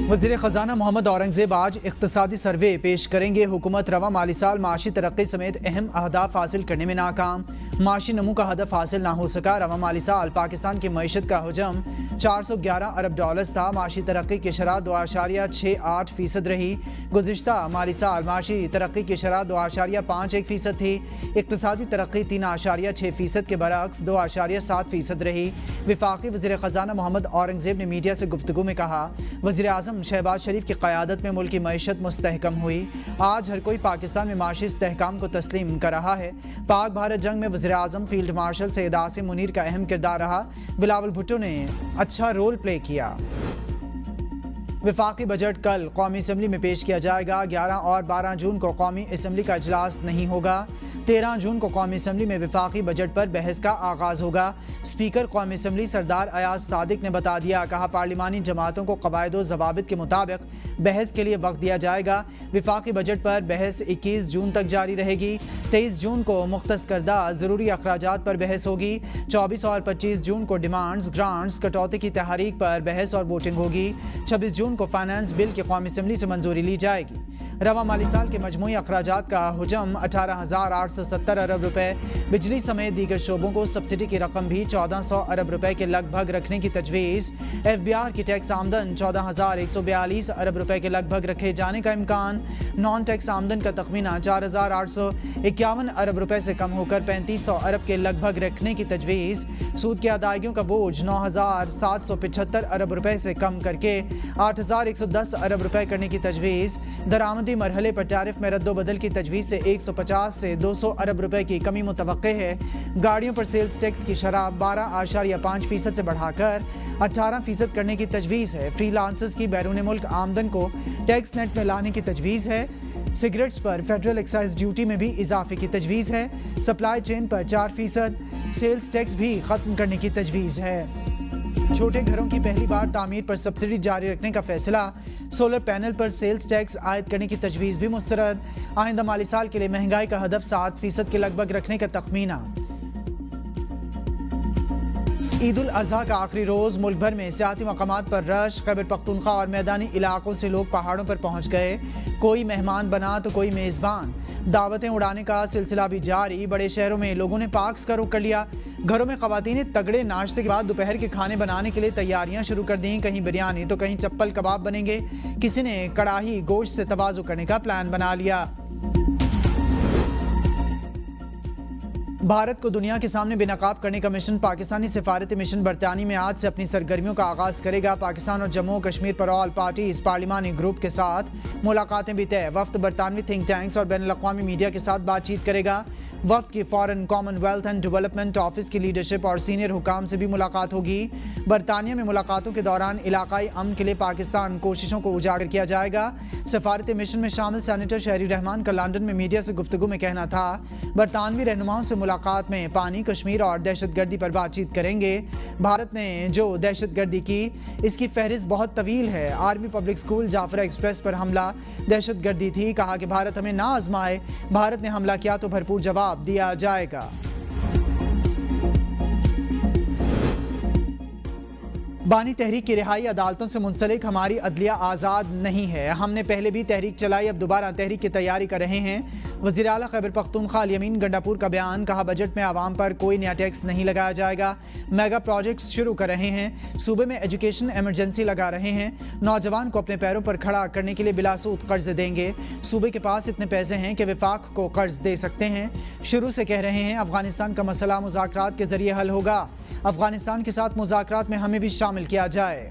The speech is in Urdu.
وزیر خزانہ محمد اورنگزیب آج اقتصادی سروے پیش کریں گے۔ حکومت رواں مالی سال معاشی ترقی سمیت اہم اہداف حاصل کرنے میں ناکام، معاشی نمو کا ہدف حاصل نہ ہو سکا۔ رواں مالی سال پاکستان کی معیشت کا حجم 411 ارب ڈالرز تھا، معاشی ترقی کی شرح 2.68% رہی۔ گزشتہ مالی سال معاشی ترقی کی شرح 2.51% تھی، اقتصادی ترقی 3.6% کے برعکس 2.7% رہی۔ وفاقی وزیر خزانہ محمد اورنگزیب نے میڈیا سے گفتگو میں کہا، وزیر اعظم شہباز شریف کی قیادت میں ملک کی معیشت مستحکم ہوئی۔ آج ہر کوئی پاکستان میں معاشی استحکام کو تسلیم کر رہا ہے۔ پاک بھارت جنگ میں وزیر اعظم فیلڈ مارشل سید عاصم منیر کا اہم کردار رہا، بلاول بھٹو نے اچھا رول پلے کیا۔ وفاقی بجٹ کل قومی اسمبلی میں پیش کیا جائے گا۔ 11 اور 12 جون کو قومی اسمبلی کا اجلاس نہیں ہوگا۔ 13 جون کو قومی اسمبلی میں وفاقی بجٹ پر بحث کا آغاز ہوگا۔ اسپیکر قومی اسمبلی سردار ایاز صادق نے بتا دیا، کہا پارلیمانی جماعتوں کو قواعد و ضوابط کے مطابق بحث کے لیے وقت دیا جائے گا۔ وفاقی بجٹ پر بحث 21 جون تک جاری رہے گی۔ 23 جون کو مختص کردہ ضروری اخراجات پر بحث ہوگی۔ 24 اور 25 جون کو ڈیمانڈز، گرانٹس، کٹوتی کی تحریک پر بحث اور ووٹنگ ہوگی۔ 26 جون کو فائنانس بل کی قومی اسمبلی سے منظوری لی جائے گی۔ رواں مالی سال کے مجموعی اخراجات کا حجم 18,870 ارب روپے، بجلی سمیت دیگر شعبوں کو سبسڈی کی رقم بھی 1,400 ارب روپے کے لگ بھگ رکھنے کی تجویز۔ ایف بی آر کی ٹیکس آمدن 14,142 ارب روپے کے لگ بھگ رکھے جانے کا امکان۔ نان ٹیکس آمدن کا تخمینہ 4,851 ارب روپے سے کم ہو کر 3,500 ارب کے لگ بھگ رکھنے کی تجویز۔ سود کی ادائیگیوں کا بوجھ 9,775 ارب روپے سے کم کر کے 8,110 ارب روپے کرنے کی تجویز۔ درآمدی مرحلے پر ٹیرف میں رد و بدل کی تجویز سے 150 سے 200 ارب روپے کی کمی متوقع ہے۔ گاڑیوں پر سیلز ٹیکس کی شرح 12.5% سے بڑھا کر 18% کرنے کی تجویز ہے۔ فری لانسرز کی بیرون ملک آمدن کو ٹیکس نیٹ میں لانے کی تجویز ہے۔ سگریٹس پر فیڈرل ایکسائز ڈیوٹی میں بھی اضافے کی تجویز ہے۔ سپلائی چین پر 4% سیلز ٹیکس بھی ختم کرنے کی تجویز ہے۔ چھوٹے گھروں کی پہلی بار تعمیر پر سبسڈی جاری رکھنے کا فیصلہ۔ سولر پینل پر سیلز ٹیکس عائد کرنے کی تجویز بھی مسترد۔ آئندہ مالی سال کے لیے مہنگائی کا ہدف 7% کے لگ بھگ رکھنے کا تخمینہ۔ عید الاضحیٰ کا آخری روز، ملک بھر میں سیاحتی مقامات پر رش۔ خیبر پختونخوا اور میدانی علاقوں سے لوگ پہاڑوں پر پہنچ گئے، کوئی مہمان بنا تو کوئی میزبان۔ دعوتیں اڑانے کا سلسلہ بھی جاری۔ بڑے شہروں میں لوگوں نے پارکس کا رخ کر لیا۔ گھروں میں خواتین تگڑے ناشتے کے بعد دوپہر کے کھانے بنانے کے لیے تیاریاں شروع کر دیں۔ کہیں بریانی تو کہیں چپل کباب بنیں گے۔ کسی نے کڑاہی گوشت سے تواضع کرنے کا پلان بنا لیا۔ بھارت کو دنیا کے سامنے بے نقاب کرنے کا مشن۔ پاکستانی سفارتی مشن برطانیہ میں آج سے اپنی سرگرمیوں کا آغاز کرے گا۔ پاکستان اور جموں و کشمیر پر آل پارٹیز پارلیمانی گروپ کے ساتھ ملاقاتیں بھی طے۔ وفد برطانوی تھنک ٹینکس اور بین الاقوامی میڈیا کے ساتھ بات چیت کرے گا۔ وفد کی foreign, common wealth and development office کی لیڈرشپ اور سینئر حکام سے بھی ملاقات ہوگی۔ برطانیہ میں ملاقاتوں کے دوران علاقائی امن کے لیے پاکستان کوششوں کو اجاگر کیا جائے گا۔ سفارتی مشن میں شامل سینیٹر شہری رحمان کا لندن میں میڈیا سے گفتگو میں کہنا تھا، برطانوی رہنماؤں سے ملاقات میں پانی، کشمیر اور دہشت گردی پر بات چیت کریں گے۔ بھارت نے جو دہشت گردی کی، اس کی فہرست بہت طویل ہے۔ آرمی پبلک اسکول جعفرہ ایکسپریس پر حملہ دہشت گردی تھی۔ کہا کہ بھارت ہمیں نہ آزمائے، بھارت نے حملہ کیا تو بھرپور جواب دیا جائے گا۔ بانی تحریک کی رہائی عدالتوں سے منسلک، ہماری عدلیہ آزاد نہیں ہے، ہم نے پہلے بھی تحریک چلائی، اب دوبارہ تحریک کی تیاری کر رہے ہیں۔ وزیر اعلیٰ خیبر پختونخوا الیمین گنڈاپور کا بیان۔ کہا بجٹ میں عوام پر کوئی نیا ٹیکس نہیں لگایا جائے گا، میگا پروجیکٹس شروع کر رہے ہیں، صوبے میں ایجوکیشن ایمرجنسی لگا رہے ہیں، نوجوان کو اپنے پیروں پر کھڑا کرنے کے لیے بلا سود قرض دیں گے، صوبے کے پاس اتنے پیسے ہیں کہ وفاق کو قرض دے سکتے ہیں، شروع سے کہہ رہے ہیں افغانستان کا مسئلہ مذاکرات کے ذریعے حل ہوگا، افغانستان کے ساتھ مذاکرات میں ہمیں بھی شامل کیا جائے۔